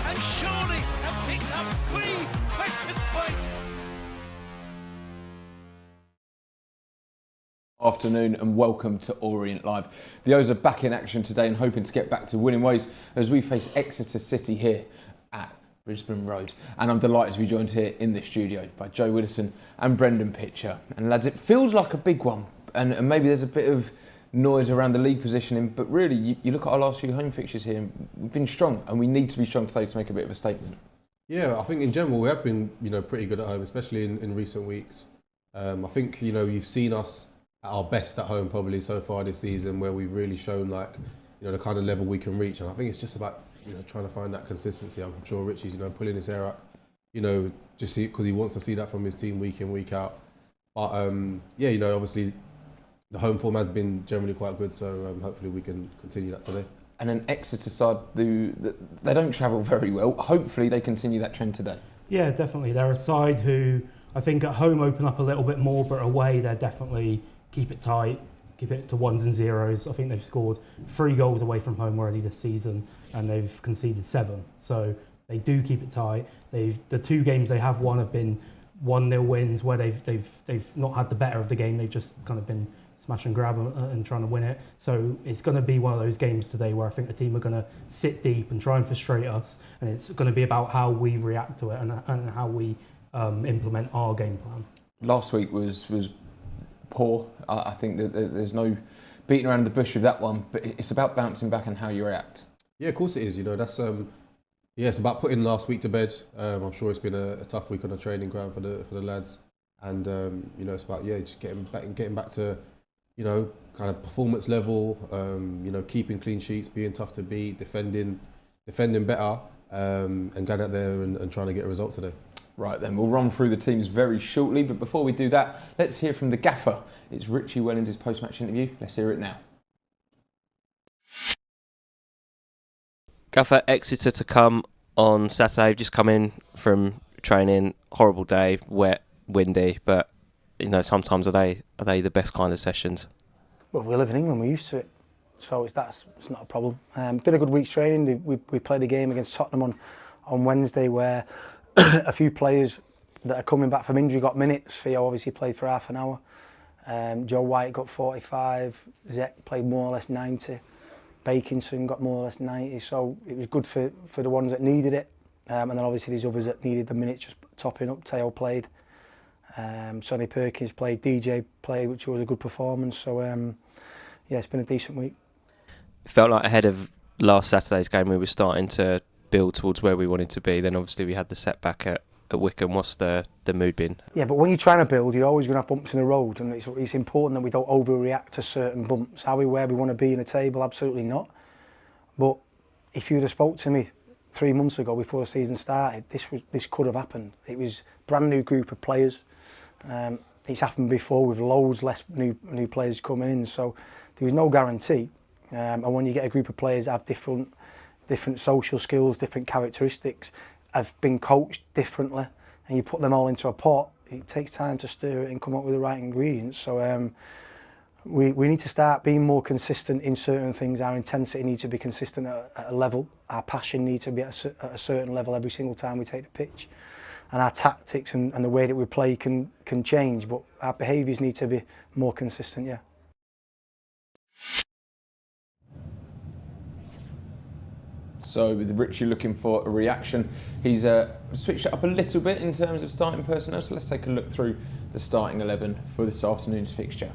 and surely have picked up 3 matches point. Afternoon and welcome to Orient Live. The O's are back in action today and hoping to get back to winning ways as we face Exeter City here at Brisbane Road. And I'm delighted to be joined here in the studio by Joe Widdowson and Brendan Pitcher. And lads, it feels like a big one and maybe there's a bit of noise around the league positioning, but really you look at our last few home fixtures here and we've been strong and we need to be strong today to make a bit of a statement. Yeah, I think in general we have been pretty good at home, especially in recent weeks. I think you've seen us at our best at home probably so far this season, where we've really shown the kind of level we can reach, and I think it's just about trying to find that consistency. I'm sure Richie's pulling his hair out, just because he wants to see that from his team week in, week out. But obviously the home form has been generally quite good, so hopefully we can continue that today. And an Exeter side, they don't travel very well. Hopefully they continue that trend today. Yeah, definitely. They're a side who I think at home open up a little bit more, but away they're definitely keep it tight, keep it to 1s and 0s. I think they've scored 3 goals away from home already this season and they've conceded 7. So they do keep it tight. The 2 games they have won have been 1-0 wins where they've not had the better of the game. They've just kind of been smash and grab and trying to win it. So it's going to be one of those games today where I think the team are going to sit deep and try and frustrate us, and it's going to be about how we react to it and how we implement our game plan. Last week was poor. I think that there's no beating around the bush with that one, but it's about bouncing back and how you react. Yeah, of course it is. That's it's about putting last week to bed. I'm sure it's been a tough week on the training ground for the lads, and it's about just getting back to kind of performance level. Keeping clean sheets, being tough to beat, defending better, and going out there and trying to get a result today. Right then, we'll run through the teams very shortly, but before we do that, let's hear from the gaffer. It's Richie Wellens' post-match interview. Let's hear it now. Gaffer, Exeter to come on Saturday. We've just come in from training. Horrible day, wet, windy, but sometimes are they the best kind of sessions? Well, we live in England, we're used to it, so it's not a problem. Been a good week's training. We played a game against Tottenham on Wednesday where a few players that are coming back from injury got minutes. Theo obviously played for half an hour. Joe White got 45. Zek played more or less 90. Bakinson got more or less 90. So it was good for the ones that needed it. And then obviously these others that needed the minutes just topping up. Theo played. Sonny Perkins played. DJ played, which was a good performance. So it's been a decent week. It felt like ahead of last Saturday's game we were starting to build towards where we wanted to be. Then obviously we had the setback at Wycombe. What's the mood been? Yeah, but when you're trying to build, you're always going to have bumps in the road, and it's important that we don't overreact to certain bumps. Are we where we want to be in the table? Absolutely not. But if you'd have spoke to me 3 months ago before the season started, this could have happened. It was a brand new group of players. It's happened before with loads less new players coming in, so there was no guarantee. And when you get a group of players that have different social skills, different characteristics, have been coached differently, and you put them all into a pot, it takes time to stir it and come up with the right ingredients. So we need to start being more consistent in certain things. Our intensity needs to be consistent at a level. Our passion needs to be at a certain level every single time we take the pitch. And our tactics and the way that we play can change, but our behaviours need to be more consistent, yeah. So with Richie looking for a reaction, he's switched it up a little bit in terms of starting personnel. So let's take a look through the starting 11 for this afternoon's fixture.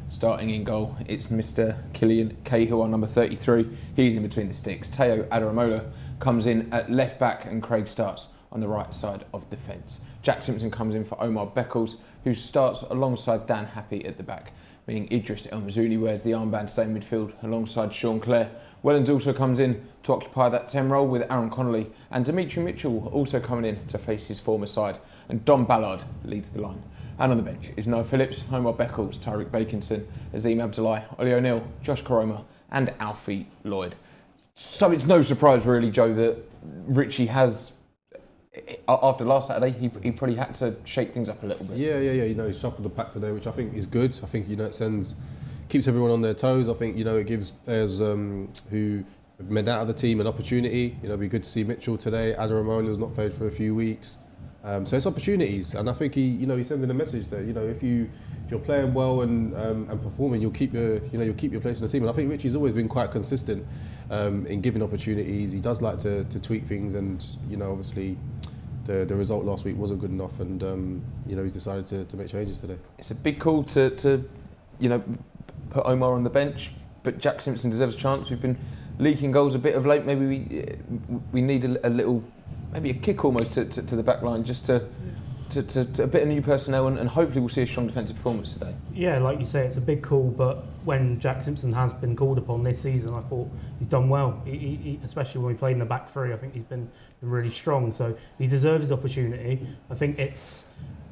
Starting in goal, it's Mr. Killian Cahill on number 33. He's in between the sticks. Teo Adaramola comes in at left back and Craig starts on the right side of defence. Jack Simpson comes in for Omar Beckles, who starts alongside Dan Happy at the back, meaning Idris El Mazouni wears the armband to stay in midfield alongside Sean Clare. Wellens also comes in to occupy that 10 role with Aaron Connolly, and Dimitri Mitchell also coming in to face his former side, and Don Ballard leads the line. And on the bench is Noah Phillips, Omar Beckles, Tyreek Bakinson, Azim Abdullahi, Ollie O'Neill, Josh Koroma and Alfie Lloyd. So it's no surprise really, Joe, that Richie has, after last Saturday, he probably had to shake things up a little bit. Yeah. He shuffled the pack today, which I think is good. I think it keeps everyone on their toes. I think it gives players who We've made out of the team an opportunity. It'd be good to see Mitchell today. Adaramole's not played for a few weeks. So it's opportunities, and I think he's sending a message there. If you're playing well and performing, you'll keep your place in the team. And I think Richie's always been quite consistent in giving opportunities. He does like to tweak things, and obviously the result last week wasn't good enough, and he's decided to make changes today. It's a big call to put Omar on the bench, but Jack Simpson deserves a chance. We've been leaking goals a bit of late. Maybe we need a little. Maybe a kick almost to the back line, just to a bit of new personnel, and hopefully we'll see a strong defensive performance today. Yeah, like you say, it's a big call, but when Jack Simpson has been called upon this season, I thought he's done well. He especially when we played in the back three, I think he's been really strong. So he deserves his opportunity. I think it's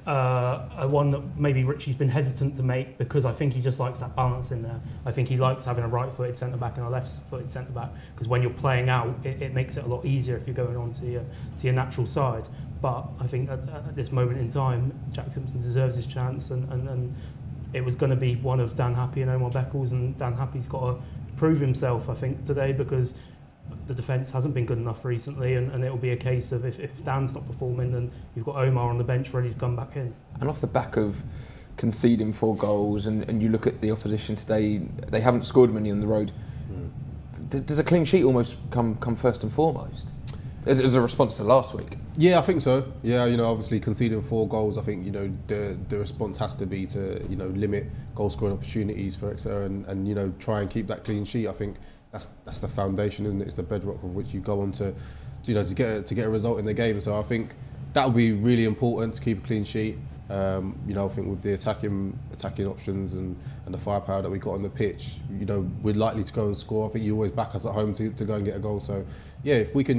a one that maybe Richie's been hesitant to make, because I think he just likes that balance in there. I think he likes having a right-footed centre-back and a left-footed centre-back, because when you're playing out, it makes it a lot easier if you're going on to your natural side. But I think at this moment in time, Jack Simpson deserves his chance, and it was going to be one of Dan Happy and Omar Beckles, and Dan Happy's got to prove himself, I think, today, because the defence hasn't been good enough recently, and it'll be a case of if Dan's not performing, then you've got Omar on the bench ready to come back in. And off the back of conceding 4 goals, and you look at the opposition today, they haven't scored many on the road. Does a clean sheet almost come first and foremost as a response to last week? Yeah, I think so. Yeah, obviously conceding 4 goals, I think the response has to be to limit goal scoring opportunities for Exeter, and try and keep that clean sheet. I think that's the foundation, isn't it? It's the bedrock of which you go on to get a result in the game. So I think that will be really important, to keep a clean sheet. I think with the attacking options and the firepower that we got on the pitch, we're likely to go and score. I think you always back us at home to go and get a goal. So yeah, if we can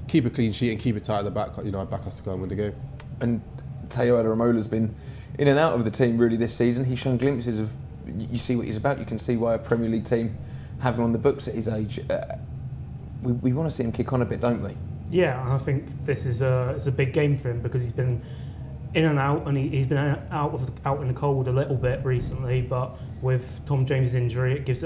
keep a clean sheet and keep it tight at the back, I back us to go and win the game. And Teo Adaromola's been in and out of the team really this season. He's shown glimpses of, you see what he's about. You can see why a Premier League team have him on the books at his age. We want to see him kick on a bit, don't we? Yeah, I think this is it's a big game for him, because he's been in and out, and he's been out in the cold a little bit recently. But with Tom James' injury, it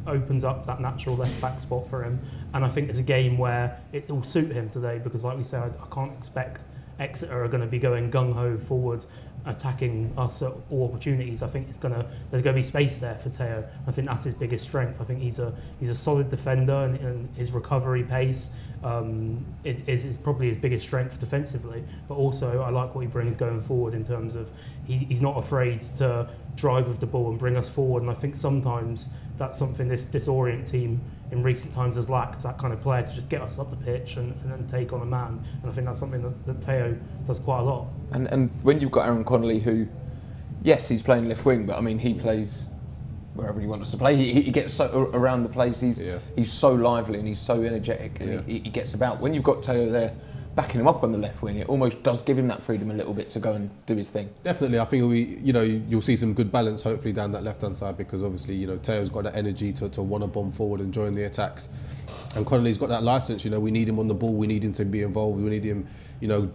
opens up that natural left back spot for him. And I think it's a game where it will suit him today, because, like we said, I can't expect Exeter are going to be going gung ho forward, attacking us at all opportunities. I think there's going to be space there for Teo. I think that's his biggest strength. I think he's a solid defender, and his recovery pace is probably his biggest strength defensively. But also, I like what he brings going forward in terms of he's not afraid to drive with the ball and bring us forward. And I think sometimes that's something this Orient team in recent times has lacked, that kind of player to just get us up the pitch and then take on a man. And I think that's something that Teo does quite a lot. And when you've got Aaron Connolly, who, yes, he's playing left wing, but I mean, he plays wherever he wants to play. He gets so around the place. He's so lively and he's so energetic, and he gets about. When you've got Teo there backing him up on the left wing, it almost does give him that freedom a little bit to go and do his thing. Definitely, I think you'll see some good balance hopefully down that left hand side, because obviously Teo's got that energy to want to bomb forward and join the attacks, and Connolly's got that license. We need him on the ball, we need him to be involved, we need him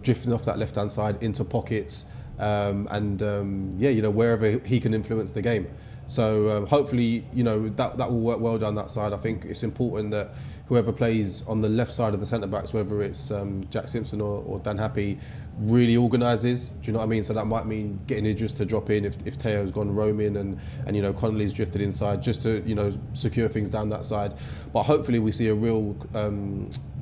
drifting off that left hand side into pockets, wherever he can influence the game. So hopefully, that will work well down that side. I think it's important that whoever plays on the left side of the centre-backs, whether it's Jack Simpson or Dan Happy, really organises. Do you know what I mean? So that might mean getting Idris to drop in if Teo's gone roaming, and Connolly's drifted inside, just to secure things down that side. But hopefully we see a real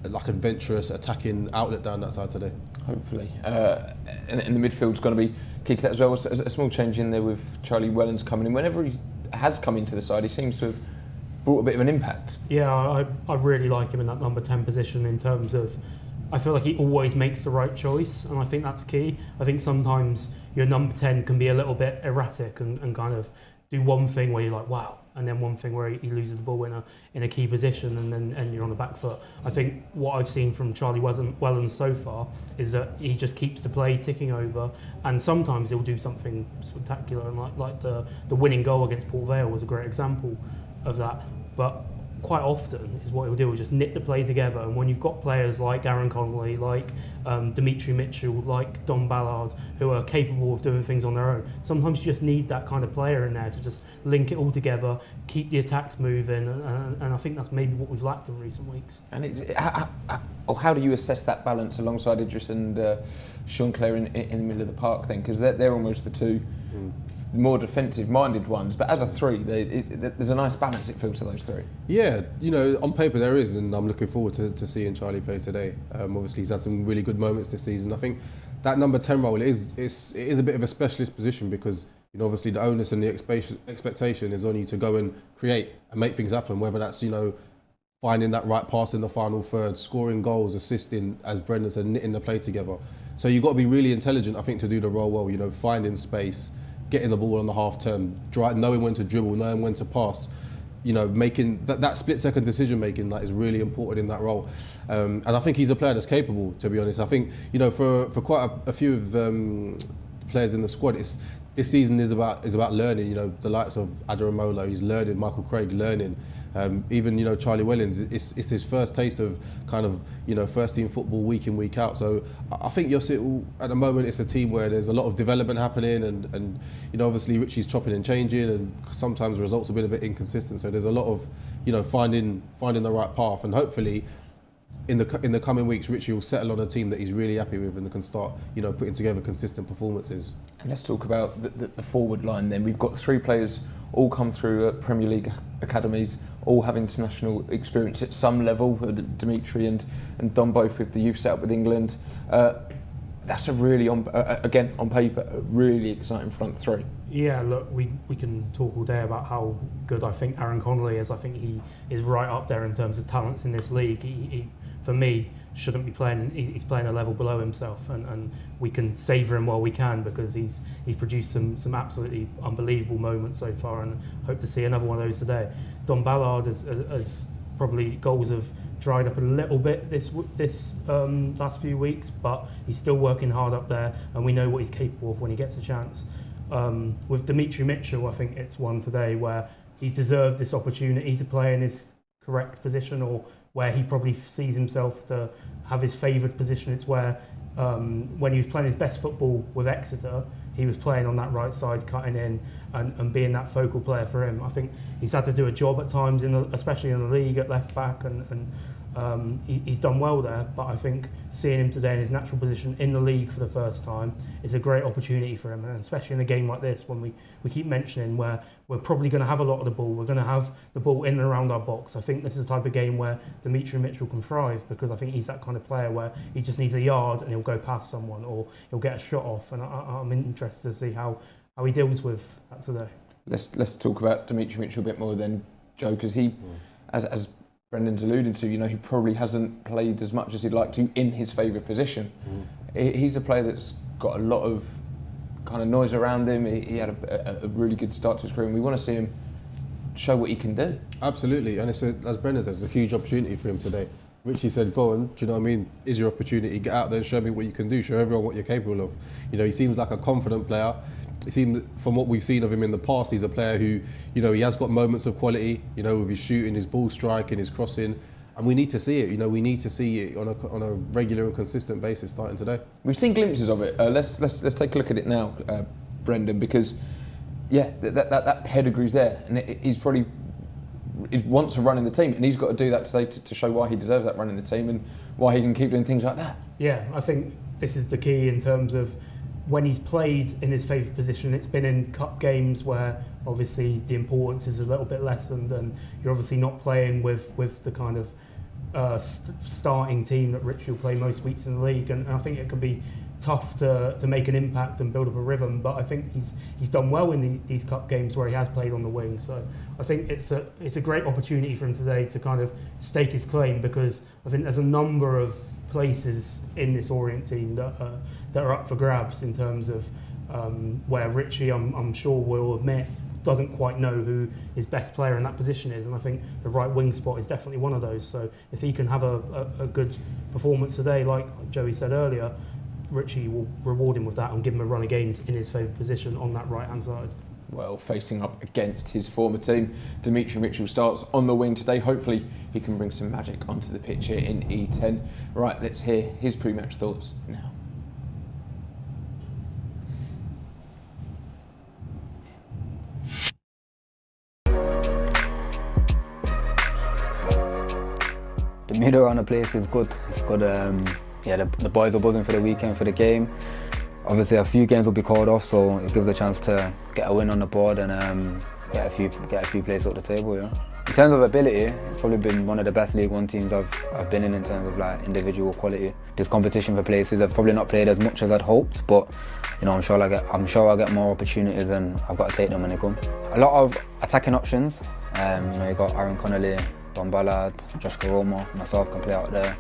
adventurous attacking outlet down that side today. Hopefully. And the midfield's going to be key to that as well. A small change in there with Charlie Wellens coming in. Whenever he has come into the side, he seems to have brought a bit of an impact. Yeah, I really like him in that number 10 position, in terms of, I feel like he always makes the right choice, and I think that's key. I think sometimes your number 10 can be a little bit erratic and kind of do one thing where you're like, wow, and then one thing where he loses the ball in a key position, and you're on the back foot. I think what I've seen from Charlie Wellens so far is that he just keeps the play ticking over, and sometimes he'll do something spectacular, and like the winning goal against Port Vale was a great example of that. But quite often is what he'll do, will just knit the play together. And when you've got players like Aaron Connolly, like Dimitri Mitchell, like Don Ballard, who are capable of doing things on their own, sometimes you just need that kind of player in there to just link it all together, keep the attacks moving, and I think that's maybe what we've lacked in recent weeks. And how do you assess that balance alongside Idris and Sean Clare in the middle of the park then? Because they're almost the two more defensive-minded ones, but as a three, there's a nice balance, it feels, to those three. Yeah, you know, on paper there is, and I'm looking forward to seeing Charlie play today. Obviously, he's had some really good moments this season. I think that number 10 role is a bit of a specialist position because, you know, obviously the onus and the expectation is on you to go and create and make things happen, whether that's, you know, finding that right pass in the final third, scoring goals, assisting, as Brendan said, knitting the play together. So you've got to be really intelligent, I think, to do the role well, you know, finding space, getting the ball on the half turn, knowing when to dribble, knowing when to pass, you know, making that split second decision making that is really important in that role. And I think he's a player that's capable, to be honest. I think, you know, for quite a few of the players in the squad, this season is about learning. You know, the likes of Adaramola, he's learning, Michael Craig learning. Even, you know, Charlie Wellens, it's his first taste of kind of, you know, first team football week in, week out. So I think at the moment it's a team where there's a lot of development happening and you know, obviously Richie's chopping and changing and sometimes results have been a bit inconsistent. So there's a lot of, you know, finding the right path, and hopefully in the coming weeks Richie will settle on a team that he's really happy with and can start, you know, putting together consistent performances. And let's talk about the forward line then. We've got three players all come through Premier League academies, all have international experience at some level, Dimitri and Don both with the youth set up with England. That's a really, again, on paper, a really exciting front three. Yeah, look, we can talk all day about how good I think Aaron Connolly is. I think he is right up there in terms of talents in this league. He for me, shouldn't be playing. He's playing a level below himself, and we can savour him while we can because he's produced some absolutely unbelievable moments so far, and hope to see another one of those today. Don Ballard has probably goals have dried up a little bit this last few weeks, but he's still working hard up there, and we know what he's capable of when he gets a chance. With Dimitri Mitchell, I think it's one today where he deserved this opportunity to play in his correct position, or where he probably sees himself to have his favoured position. It's where when he was playing his best football with Exeter, he was playing on that right side, cutting in and being that focal player for him. I think he's had to do a job at times, especially in the league at left back, and he's done well there. But I think seeing him today in his natural position in the league for the first time is a great opportunity for him, and especially in a game like this when we keep mentioning where we're probably going to have a lot of the ball. We're going to have the ball in and around our box. I think this is the type of game where Dimitri Mitchell can thrive, because I think he's that kind of player where he just needs a yard and he'll go past someone or he'll get a shot off. And I'm interested to see how he deals with that today. Let's talk about Dimitri Mitchell a bit more then, Joe, because he, as Brendan's alluded to, you know, he probably hasn't played as much as he'd like to in his favourite position. He's a player that's got a lot of kind of noise around him. He had a really good start to his career, and we want to see him show what he can do. Absolutely, and as Brendan said, it's a huge opportunity for him today. Richie said, go on, do you know what I mean? Is your opportunity, get out there and show me what you can do, show everyone what you're capable of. You know, he seems like a confident player. It seems, from what we've seen of him in the past, he's a player who, you know, he has got moments of quality, you know, with his shooting, his ball striking, his crossing, and we need to see it. You know, we need to see it on a regular and consistent basis starting today. We've seen glimpses of it. Let's take a look at it now, Brendan, because yeah, that pedigree's there, and he's probably wants a run in the team, and he's got to do that today to show why he deserves that run in the team and why he can keep doing things like that. Yeah, I think this is the key in terms of when he's played in his favourite position. It's been in cup games where obviously the importance is a little bit lessened, and you're obviously not playing with the kind of starting team that Richie will play most weeks in the league, and I think it can be tough to make an impact and build up a rhythm. But I think he's done well in these cup games where he has played on the wing. So I think it's a great opportunity for him today to kind of stake his claim, because I think there's a number of places in this Orient team that are up for grabs in terms of where Richie, I'm sure, will admit doesn't quite know who his best player in that position is, and I think the right wing spot is definitely one of those. So if he can have a good performance today, like Joey said earlier, Richie will reward him with that and give him a run of games in his favourite position on that right hand side. well, facing up against his former team. Dimitri Mitchell starts on the wing today. Hopefully he can bring some magic onto the pitch here in E10. Right, let's hear his pre-match thoughts now. The mood around the place is good. It's good. Yeah, the boys are buzzing for the weekend, for the game. Obviously, a few games will be called off, so it gives a chance to get a win on the board and get a few places up the table. Yeah. In terms of ability, it's probably been one of the best League One teams I've been in terms of like individual quality. There's competition for places. I've probably not played as much as I'd hoped, but you know, I'm sure I'll get more opportunities, and I've got to take them when they come. A lot of attacking options. You know, you got Aaron Connolly, Don Ballard, Josh Caroma, myself can play out there.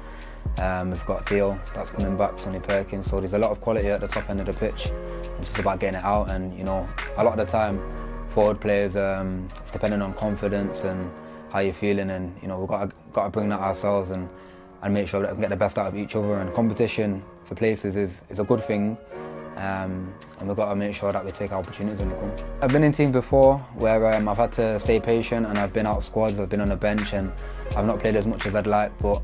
We've got Theo that's coming back, Sonny Perkins, so there's a lot of quality at the top end of the pitch. It's just about getting it out, and you know, a lot of the time forward players, it's depending on confidence and how you're feeling, and you know, we've got to bring that ourselves and make sure that we can get the best out of each other. And competition for places is a good thing, and we've got to make sure that we take our opportunities when they come. I've been in teams before where I've had to stay patient, and I've been out of squads, I've been on the bench, and I've not played as much as I'd like, but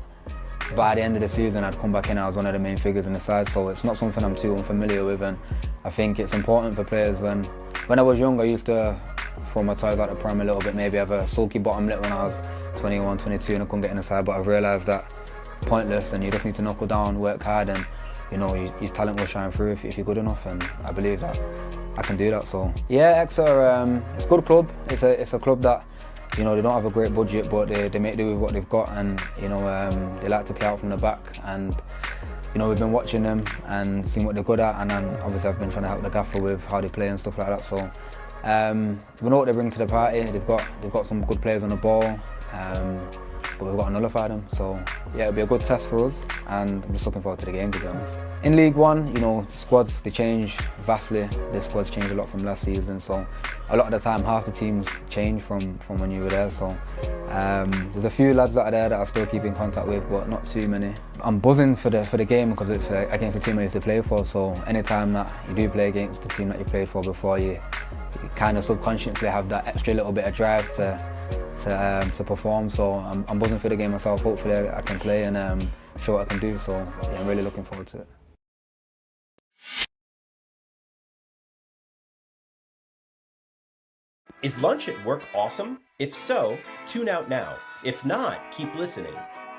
by the end of the season I'd come back in, I was one of the main figures in the side, so it's not something I'm too unfamiliar with. And I think it's important for players. When I was young, I used to throw my toys out the pram a little bit, maybe have a sulky bottom lip when I was 21, 22 and I couldn't get in the side, but I've realised that it's pointless and you just need to knuckle down, work hard, and you know, your talent will shine through if you're good enough, and I believe that I can do that. So yeah, Exeter, it's a good club. It's a club that, you know, they don't have a great budget, but they make do with what they've got, and you know, they like to play out from the back. And you know, we've been watching them and seeing what they're good at, and then obviously I've been trying to help the gaffer with how they play and stuff like that. So we know what they bring to the party. They've got some good players on the ball, but we've got to nullify them. So yeah, it'll be a good test for us, and I'm just looking forward to the game, to be honest. In League One, you know, squads, they change vastly. This squad's changed a lot from last season, so a lot of the time half the teams change from when you were there. So there's a few lads that are there that I still keep in contact with, but not too many. I'm buzzing for the game because it's against the team I used to play for, so anytime that you do play against the team that you played for before, you kind of subconsciously have that extra little bit of drive to perform. So I'm buzzing for the game myself. Hopefully I can play and show what I can do, so yeah, I'm really looking forward to it. Is lunch at work awesome? If so, tune out now. If not, keep listening.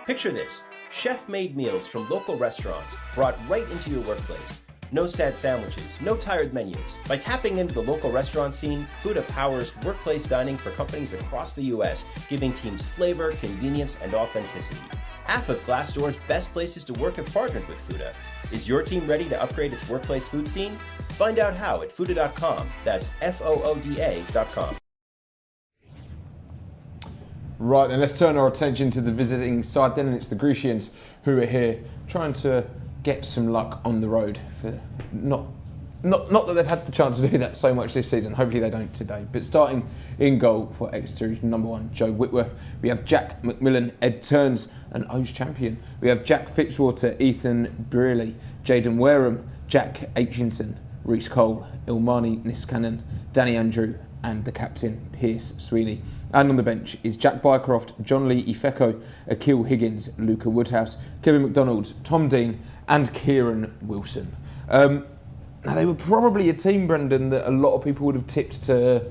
Picture this: chef-made meals from local restaurants brought right into your workplace. No sad sandwiches, no tired menus. By tapping into the local restaurant scene, Fuda powers workplace dining for companies across the US, giving teams flavor, convenience, and authenticity. Half of Glassdoor's best places to work have partnered with Fuda. Is your team ready to upgrade its workplace food scene? Find out how at Fuda.com. That's FOODA.com. Right, then let's turn our attention to the visiting side then, and it's the Grecians who are here trying to get some luck on the road. For not that they've had the chance to do that so much this season, hopefully they don't today. But starting in goal for Exeter is number 1, Joe Whitworth. We have Jack McMillan, Ed Turns, an O's champion. We have Jack Fitzwater, Ethan Brearley, Jaden Wareham, Jack Aitchinson, Reece Cole, Ilmani Niskanen, Danny Andrew, and the captain, Pierce Sweeney. And on the bench is Jack Bycroft, John Lee Ifeko, Akil Higgins, Luca Woodhouse, Kevin McDonald, Tom Dean, and Kieran Wilson. Now, they were probably a team, Brendan, that a lot of people would have tipped to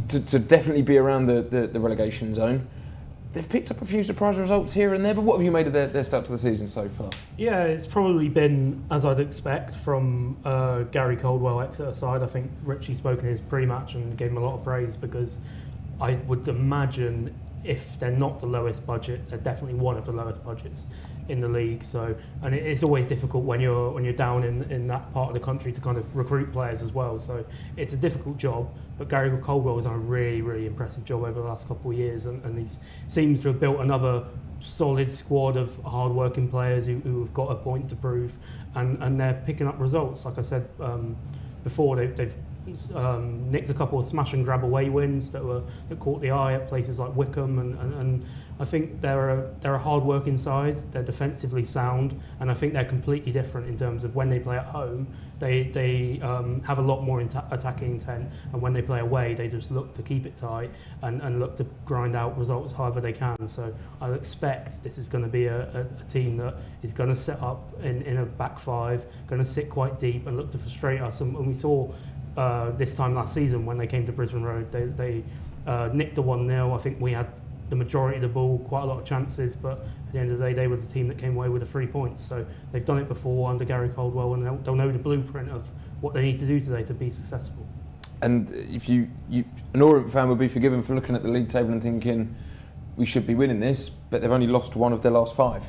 definitely be around the relegation zone. They've picked up a few surprise results here and there, but what have you made of their start to the season so far? Yeah, it's probably been as I'd expect from Gary Coldwell Exeter side. I think Richie spoke in his pre-match and gave him a lot of praise, because I would imagine if they're not the lowest budget, they're definitely one of the lowest budgets in the league. So, and it's always difficult when you're down in that part of the country to kind of recruit players as well. So it's a difficult job. But Gary Coldwell has done a really, really impressive job over the last couple of years, and he seems to have built another solid squad of hard-working players who have got a point to prove, and they're picking up results. Like I said before, they've nicked a couple of smash and grab away wins that caught the eye at places like Wickham, and I think they're a hard working side. They're defensively sound, and I think they're completely different in terms of when they play at home. They have a lot more attacking intent, and when they play away, they just look to keep it tight and look to grind out results however they can. So I expect this is going to be a team that is going to set up in a back five, going to sit quite deep and look to frustrate us. And we saw this time last season when they came to Brisbane Road, they nicked a 1-0. I think we had the majority of the ball, quite a lot of chances, but at the end of the day, they were the team that came away with the 3 points. So they've done it before under Gary Caldwell, and they'll know the blueprint of what they need to do today to be successful. And if you an Orient fan would be forgiven for looking at the league table and thinking we should be winning this, but they've only lost one of their last 5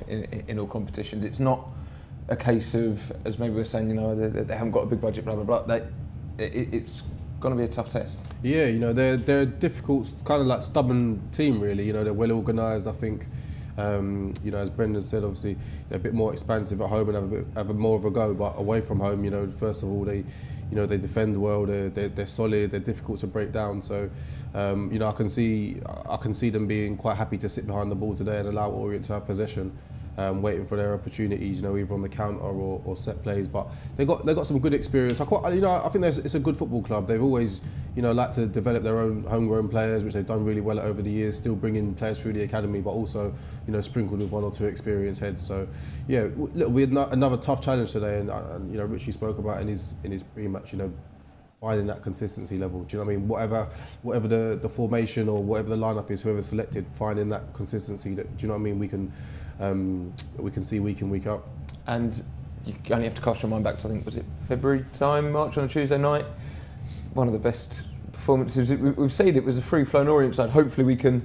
in all competitions. It's not a case of, as maybe we're saying, they haven't got a big budget, blah blah blah. It's going to be a tough test. Yeah, they're a difficult, kind of like stubborn team, really. They're well organised. I think, as Brendan said, obviously they're a bit more expansive at home and have a more of a go. But away from home, first of all, they defend well. They're solid. They're difficult to break down. So, I can see them being quite happy to sit behind the ball today and allow Orient to have possession. Waiting for their opportunities, either on the counter or set plays. But they got some good experience. I think it's a good football club. They've always, liked to develop their own homegrown players, which they've done really well over the years. Still bringing players through the academy, but also, sprinkled with 1 or 2 experienced heads. So, yeah, we had another tough challenge today, and Richie spoke about in his pre-match, finding that consistency level. Do you know what I mean? Whatever the formation or whatever the lineup is, whoever's selected, finding that consistency that, do you know what I mean, we can see week in, week out. And you only have to cast your mind back to, I think, was it February time, March, on a Tuesday night? One of the best performances we've seen. It was a free-flowing Orient side. Hopefully we can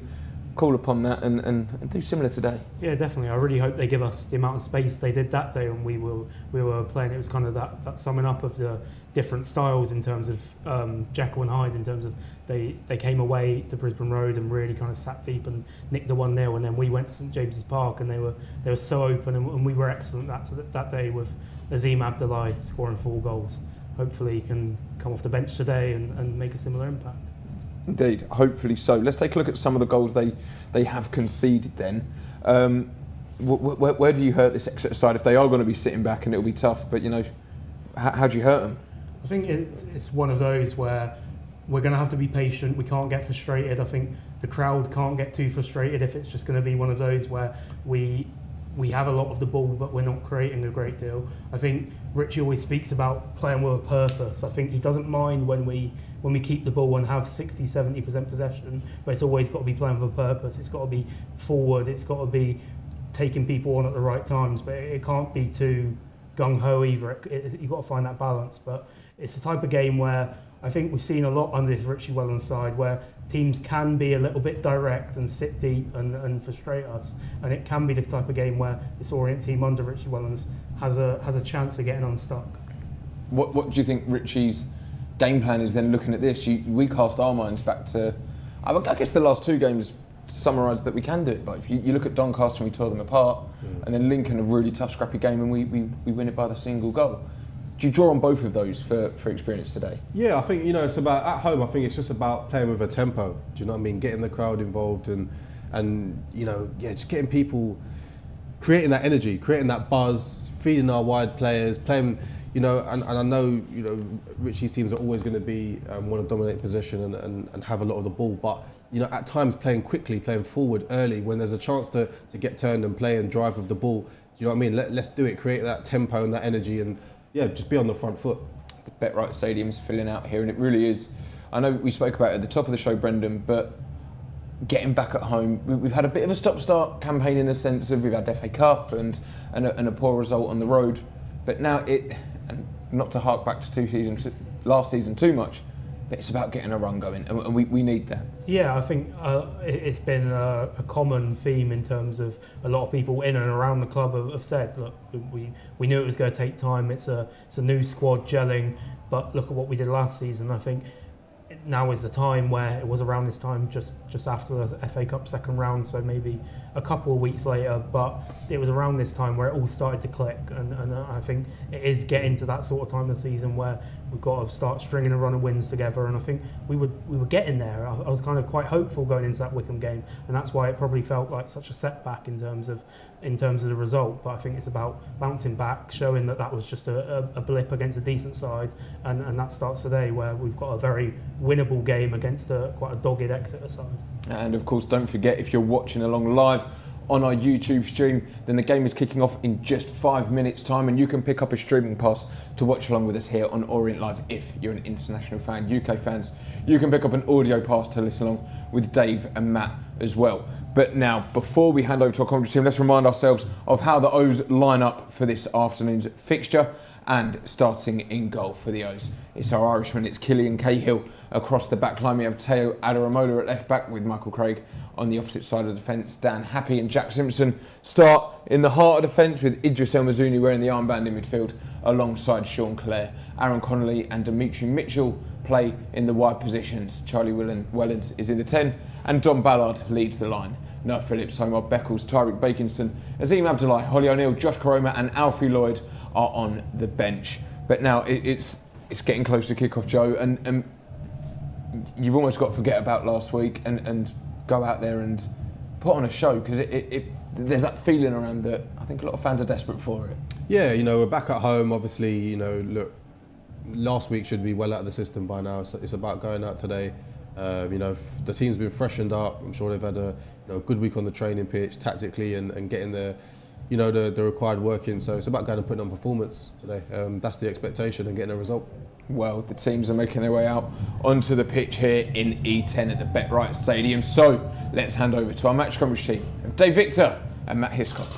call upon that and do similar today. Yeah, definitely. I really hope they give us the amount of space they did that day when we were playing. It was kind of that summing up of the different styles in terms of Jekyll and Hyde, in terms of they came away to Brisbane Road and really kind of sat deep and nicked the 1-0, and then we went to St James's Park and they were so open, and we were excellent that day, with Azim Abdullahi scoring 4 goals. Hopefully he can come off the bench today and make a similar impact. Indeed, hopefully so. Let's take a look at some of the goals they have conceded then. Where do you hurt this Exeter side if they are going to be sitting back and it'll be tough, but how do you hurt them? I think it's one of those where we're going to have to be patient. We can't get frustrated. I think the crowd can't get too frustrated if it's just going to be one of those where we have a lot of the ball but we're not creating a great deal. I think Richie always speaks about playing with a purpose. I think he doesn't mind when we keep the ball and have 60-70% possession, but it's always got to be playing with a purpose. It's got to be forward. It's got to be taking people on at the right times, but it can't be too gung-ho either. You've got to find that balance. But it's the type of game where I think we've seen a lot under this Richie Wellens side, where teams can be a little bit direct and sit deep and frustrate us, and it can be the type of game where this Orient team under Richie Wellens has a chance of getting unstuck. What do you think Richie's game plan is then, looking at this? We cast our minds back to, I guess, the last 2 games to summarise that we can do it. Like if you look at Doncaster and we tore them apart, and then Lincoln, a really tough, scrappy game, and we win it by the single goal. Do you draw on both of those for experience today? Yeah, I think it's about, at home, I think it's just about playing with a tempo. Do you know what I mean? Getting the crowd involved and just getting people, creating that energy, creating that buzz, feeding our wide players, playing. And I know Richie's teams are always going to be want to dominate possession and have a lot of the ball, but at times playing quickly, playing forward early when there's a chance to get turned and play and drive with the ball. You know what I mean? Let's do it. Create that tempo and that energy, and just be on the front foot. The BetRight Stadium's filling out here, and it really is. I know we spoke about it at the top of the show, Brendan, but getting back at home, we've had a bit of a stop-start campaign in the sense of we've had FA Cup and a poor result on the road, but now and not to hark back to last season too much, but it's about getting a run going, and we need that. Yeah, I think it's been a common theme in terms of a lot of people in and around the club have said, look, we knew it was going to take time. It's a new squad gelling, but look at what we did last season. I think now is the time where it was around this time, just after the FA Cup second round, so maybe a couple of weeks later, but it was around this time where it all started to click, and I think it is getting to that sort of time of the season where we've got to start stringing a run of wins together, and I think we were getting there. I was kind of quite hopeful going into that Wycombe game, and that's why it probably felt like such a setback in terms of the result. But I think it's about bouncing back, showing that was just a blip against a decent side, and that starts today, where we've got a very winnable game against quite a dogged Exeter side. And of course, don't forget, if you're watching along live on our YouTube stream, then the game is kicking off in just 5 minutes time, and you can pick up a streaming pass to watch along with us here on Orient Live. If you're an international fan, UK fans, you can pick up an audio pass to listen along with Dave and Matt as well. But now, before we hand over to our commentary team, let's remind ourselves of how the O's line up for this afternoon's fixture. And starting in goal for the O's, it's our Irishman, it's Killian Cahill. Across the back line, we have Teo Adaramola at left back, with Michael Craig on the opposite side of the defence. Dan Happy and Jack Simpson start in the heart of defence, with Idris El Mazouni wearing the armband in midfield alongside Sean Clare. Aaron Connolly and Dimitri Mitchell play in the wide positions. Charlie Wellens is in the 10, and Don Ballard leads the line. Noah Phillips, Omar Beckles, Tyreek Bakinson, Azim Abdullahi, Holly O'Neill, Josh Koroma and Alfie Lloyd are on the bench. But now it's getting close to kick-off, Joe, and you've almost got to forget about last week and go out there and put on a show, because there's that feeling around that I think a lot of fans are desperate for it. Yeah, we're back at home. Obviously, look, last week should be well out of the system by now. So it's about going out today. The team's been freshened up. I'm sure they've had a good week on the training pitch tactically and getting the required work in. So it's about going and putting on performance today. That's the expectation, and getting a result. Well, the teams are making their way out onto the pitch here in E10 at the BetRight Stadium. So let's hand over to our match coverage team of Dave Victor and Matt Hiscock.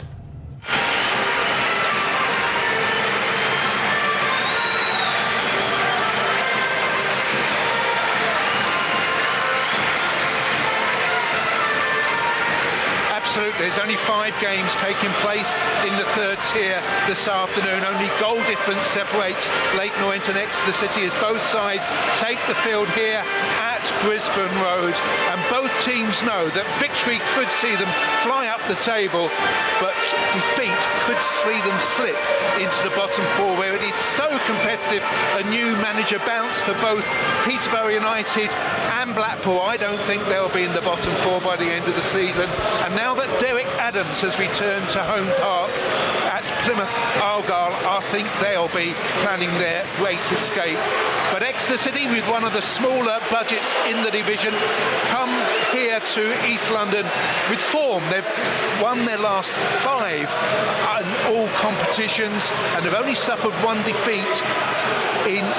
Absolutely. There's only 5 games taking place in the third tier this afternoon. Only goal difference separates Leyton Orient and Exeter City, as both sides take the field here at Brisbane Road. And both teams know that victory could see them fly up the table, but defeat could see them slip into the bottom 4, where it is so competitive. A new manager bounce for both Peterborough United and Blackpool. I don't think they'll be in the bottom 4 by the end of the season. And now that Derek Adams has returned to home park at Plymouth Argyle, I think they'll be planning their great escape. But Exeter City, with one of the smaller budgets in the division, come here to East London with form. They've won their last 5 in all competitions, and have only suffered 1 defeat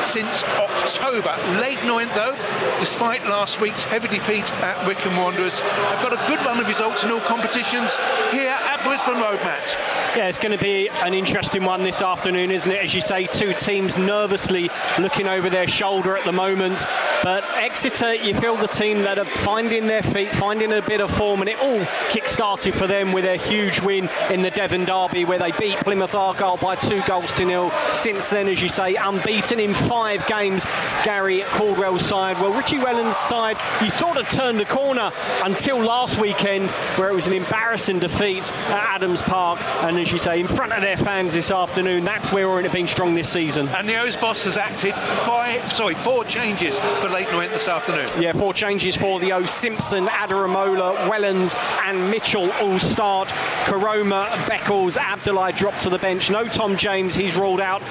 since October. Leyton Orient, though, despite last week's heavy defeat at Wycombe Wanderers, have got a good run of results in all competitions here at Brisbane Road, Matt. Yeah, it's going to be an interesting one this afternoon, isn't it? As you say, 2 teams nervously looking over their shoulder at the moment. But Exeter, you feel the team that are finding their feet, finding a bit of form, and it all kick-started for them with a huge win in the Devon Derby, where they beat Plymouth Argyle by 2-0. Since then, as you say, unbeaten in 5 games, Gary Caldwell's side. Well, Richie Wellens' side, you sort of turned the corner until last weekend, where it was an embarrassing defeat at Adams Park. And as you say, in front of their fans this afternoon, that's where Orient have been strong this season. And the O's boss has acted 4 changes for Leyton Orient this afternoon. Yeah, 4 changes for the O's. Simpson, Adaramola, Wellens and Mitchell all start. Koroma, Beckles, Abdullahi dropped to the bench. No Tom James, he's ruled out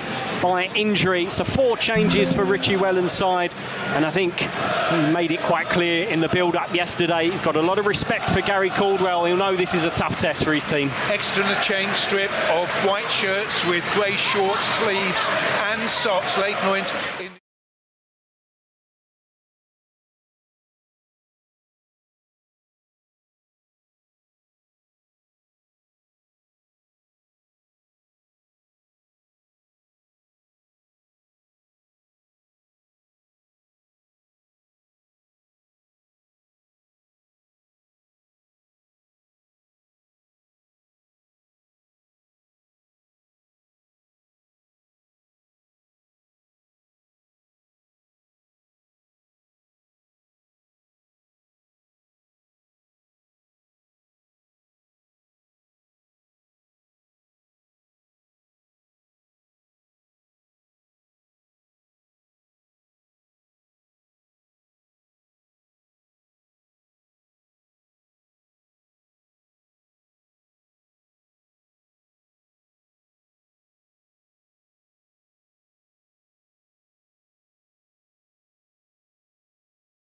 by injury. So 4 changes for Richie Wellens' side, and I think he made it quite clear in the build-up yesterday. He's got a lot of respect for Gary Caldwell. He'll know this is a tough test for his team. Extra in a change strip of white shirts with grey short sleeves and socks. Leyton Orient in